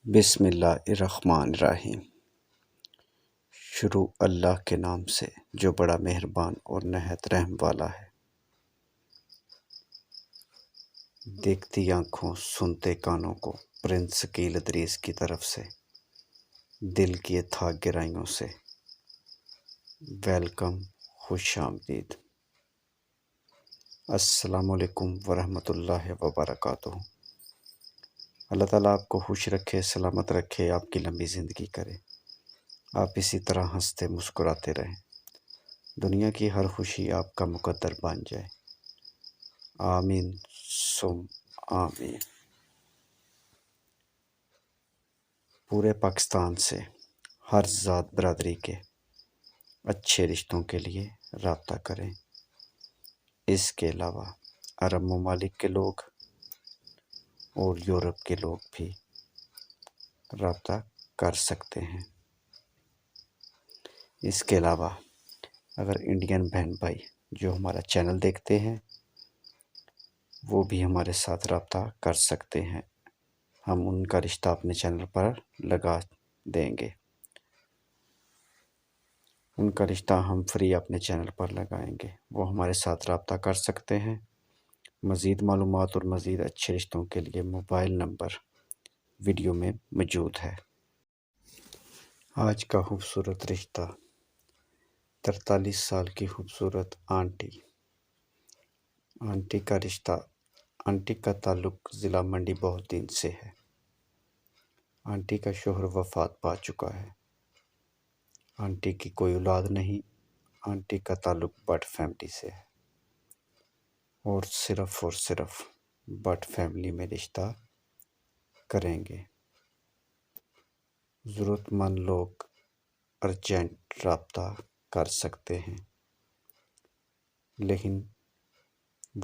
بسم اللہ الرحمن الرحیم۔ شروع اللہ کے نام سے جو بڑا مہربان اور نہایت رحم والا ہے۔ دیکھتی آنکھوں سنتے کانوں کو پرنس ثقیل ادریس کی طرف سے دل کی تھاک گہرائیوں سے ویلکم، خوش آمدید۔ السلام علیکم ورحمۃ اللہ وبرکاتہ۔ اللہ تعالیٰ آپ کو خوش رکھے، سلامت رکھے، آپ کی لمبی زندگی کرے، آپ اسی طرح ہنستے مسکراتے رہیں، دنیا کی ہر خوشی آپ کا مقدر بن جائے، آمین سم آمین۔ پورے پاکستان سے ہر ذات برادری کے اچھے رشتوں کے لیے رابطہ کریں۔ اس کے علاوہ عرب ممالک کے لوگ اور یورپ کے لوگ بھی رابطہ کر سکتے ہیں۔ اس کے علاوہ اگر انڈین بہن بھائی جو ہمارا چینل دیکھتے ہیں وہ بھی ہمارے ساتھ رابطہ کر سکتے ہیں، ہم ان کا رشتہ اپنے چینل پر لگا دیں گے، ان کا رشتہ ہم فری اپنے چینل پر لگائیں گے، وہ ہمارے ساتھ رابطہ کر سکتے ہیں۔ مزید معلومات اور مزید اچھے رشتوں کے لیے موبائل نمبر ویڈیو میں موجود ہے۔ آج کا خوبصورت رشتہ 43 سال کی خوبصورت آنٹی کا رشتہ۔ آنٹی کا تعلق ضلع منڈی بہودین سے ہے۔ آنٹی کا شوہر وفات پا چکا ہے۔ آنٹی کی کوئی اولاد نہیں۔ آنٹی کا تعلق بٹ فیملی سے ہے اور صرف بٹ فیملی میں رشتہ کریں گے۔ ضرورت مند لوگ ارجنٹ رابطہ کر سکتے ہیں، لیکن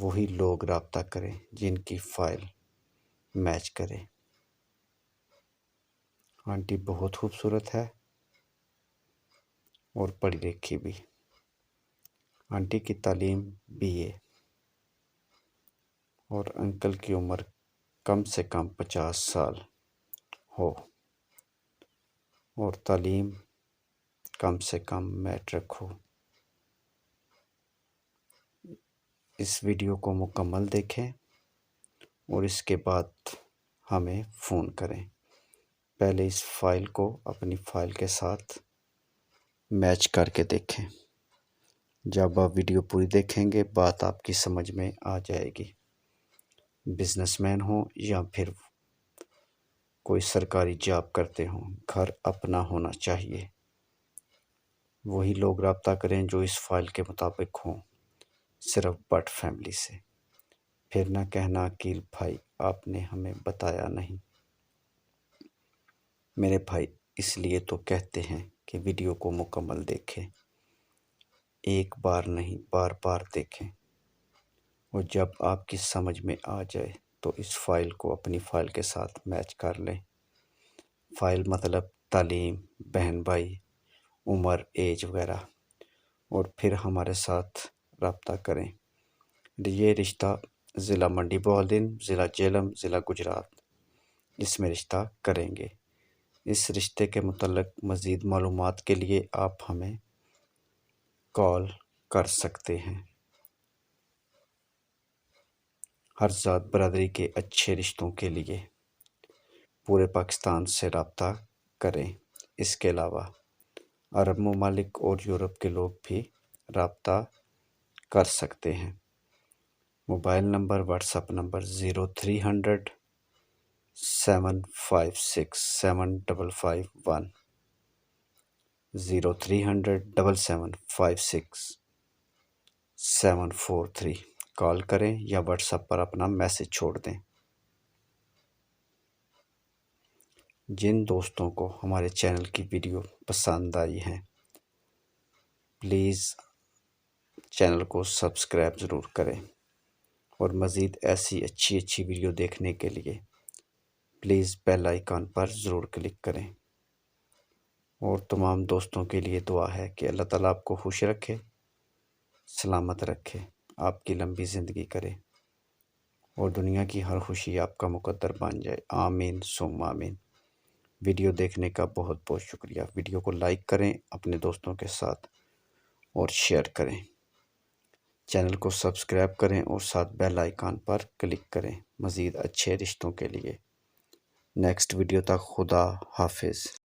وہی لوگ رابطہ کریں جن کی فائل میچ کرے۔ آنٹی بہت خوبصورت ہے اور پڑھی لکھی بھی۔ آنٹی کی تعلیم BA اور انکل کی عمر کم سے کم 50 سال ہو اور تعلیم کم سے کم میٹرک ہو۔ اس ویڈیو کو مکمل دیکھیں اور اس کے بعد ہمیں فون کریں۔ پہلے اس فائل کو اپنی فائل کے ساتھ میچ کر کے دیکھیں۔ جب آپ ویڈیو پوری دیکھیں گے بات آپ کی سمجھ میں آ جائے گی۔ بزنس مین ہوں یا پھر کوئی سرکاری جاب کرتے ہوں، گھر اپنا ہونا چاہیے۔ وہی لوگ رابطہ کریں جو اس فائل کے مطابق ہوں، صرف بٹ فیملی سے۔ پھر نہ کہنا عقیل بھائی آپ نے ہمیں بتایا نہیں۔ میرے بھائی اس لیے تو کہتے ہیں کہ ویڈیو کو مکمل دیکھیں، ایک بار نہیں بار بار دیکھیں، اور جب آپ کی سمجھ میں آ جائے تو اس فائل کو اپنی فائل کے ساتھ میچ کر لیں۔ فائل مطلب تعلیم، بہن بھائی، عمر، ایج وغیرہ، اور پھر ہمارے ساتھ رابطہ کریں۔ یہ رشتہ ضلع منڈی بہودین، ضلع جہلم، ضلع گجرات، اس میں رشتہ کریں گے۔ اس رشتے کے متعلق مزید معلومات کے لیے آپ ہمیں کال کر سکتے ہیں۔ ہر ذات برادری کے اچھے رشتوں کے لیے پورے پاکستان سے رابطہ کریں۔ اس کے علاوہ عرب ممالک اور یورپ کے لوگ بھی رابطہ کر سکتے ہیں۔ Mobile number, what's app number 0300 756 7551 0300 756 743 کال کریں یا واٹس ایپ پر اپنا میسج چھوڑ دیں۔ جن دوستوں کو ہمارے چینل کی ویڈیو پسند آئی ہیں پلیز چینل کو سبسکرائب ضرور کریں، اور مزید ایسی اچھی ویڈیو دیکھنے کے لیے پلیز بیل آئیکن پر ضرور کلک کریں۔ اور تمام دوستوں کے لیے دعا ہے کہ اللہ تعالیٰ آپ کو خوش رکھے، سلامت رکھے، آپ کی لمبی زندگی کرے، اور دنیا کی ہر خوشی آپ کا مقدر بن جائے، آمین ثم آمین۔ ویڈیو دیکھنے کا بہت بہت شکریہ۔ ویڈیو کو لائک کریں اپنے دوستوں کے ساتھ اور شیئر کریں، چینل کو سبسکرائب کریں اور ساتھ بیل آئیکن پر کلک کریں مزید اچھے رشتوں کے لیے۔ نیکسٹ ویڈیو تک خدا حافظ۔